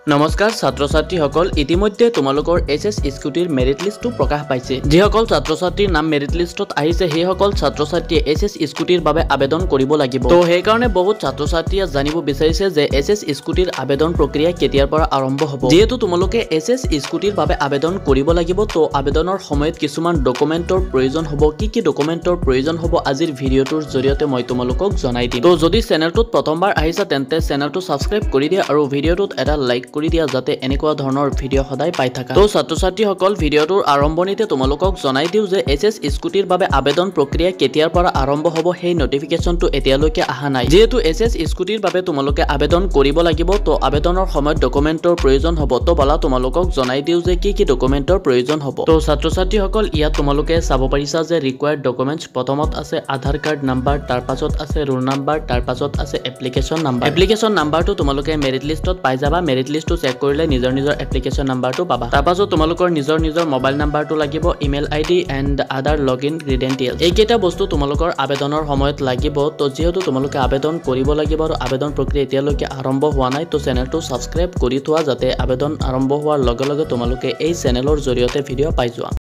নমস্কাৰ ছাত্ৰ ছাত্ৰীসকল ইতিমধ্যে তোমালোকৰ এছএছ স্কুটিৰ মেৰিট লিষ্টটো প্ৰকাশ পাইছে যিসকল ছাত্ৰ ছাত্ৰীৰ নাম মেৰিট লিষ্টত আহিছে সেইসকল ছাত্ৰ ছাত্ৰীয়ে এছএছ স্কুটিৰ বাবে আবেদন কৰিব লাগিব তো সেই কাৰণে বহুত ছাত্ৰ ছাত্ৰীয়ে জানিব বিচাৰিছে যে এছএছ স্কুটিৰ আবেদন প্ৰক্ৰিয়া কেতিয়াৰ পৰা আৰম্ভ হ'ব যেহেতু তোমালোকে এছএছ স্কুটিৰ বাবে আবেদন কৰিব লাগিব তো আবেদনৰ সময়ত কিছুমান ডকুমেন্টৰ প্ৰয়োজন হ'ব কি ডকুমেন্টৰ প্ৰয়োজন হ'ব আজিৰ ভিডিঅটোৰ জৰিয়তে মই তোমালোকক জনাই দিম তো যদি চেনেলটোত প্ৰথমবাৰ আহিছা তেন্তে চেনেলটো সাবস্ক্ৰাইব কৰি দিয়া আৰু ভিডিঅটোত এটা লাইক কৰি দিয়া যাতে এনেকুৱা ধৰণৰ ভিডিঅ সদায় পাই থাকা তো ছাত্ৰ ছাত্ৰীসকল ভিডিঅটোৰ আৰম্ভণিতে তোমালোকক জনাই দিও যে এছএছ স্কুটিৰ বাবে আবেদন প্ৰক্ৰিয়া কেতিয়াৰ পৰা আৰম্ভ হ'ব সেই নটিফিকেশনটো এতিয়ালৈকে আহা নাই যেহেতু এছএছ স্কুটিৰ বাবে তোমালোকে আবেদন কৰিব লাগিব তো আবেদনৰ সময়ত ডকুমেন্টৰ প্ৰয়োজন হ'ব তো বলা তোমালোকক জনাই দিও যে কি ডকুমেন্টৰ প্ৰয়োজন হ'ব তো ছাত্ৰ ছাত্ৰীসকল ইয়াত তোমালোকে চাব পাৰিছা যে ৰিকোয়াৰ্ড ডকুমেন্টছ প্ৰথমত আছে আধাৰ কাৰ্ড নাম্বাৰ তাৰ পাছত আছে ৰোল নাম্বাৰ তাৰ পাছত আছে এপ্লিকেশন নাম্বাৰটো তোমালোকে মেৰিট লিষ্টত পাই যাবা মেৰিট লিষ্টটো চেক কৰিলে নিজৰ এপ্লিকেশন নাম্বাৰটো পাবা তাৰ পাছত তোমালোকৰ নিজৰ মোবাইল নাম্বাৰটো লাগিব ইমেইল আইডি এন্ড আদাৰ লগইন ক্ৰেডেনশিয়েলছ এই কেইটা বস্তু তোমালোকৰ আবেদনৰ সময়ত লাগিব তো যেহেতু তোমালোকে আবেদন কৰিব লাগিব আৰু আবেদন প্ৰক্ৰিয়া এতিয়ালৈকে আৰম্ভ হোৱা নাই তো চেনেলটো সাবস্ক্ৰাইব কৰি থোৱা যাতে আবেদন আৰম্ভ হোৱাৰ লগে লগে তোমালোকে এই চেনেলৰ জৰিয়তে ভিডিঅ' পাই যোৱা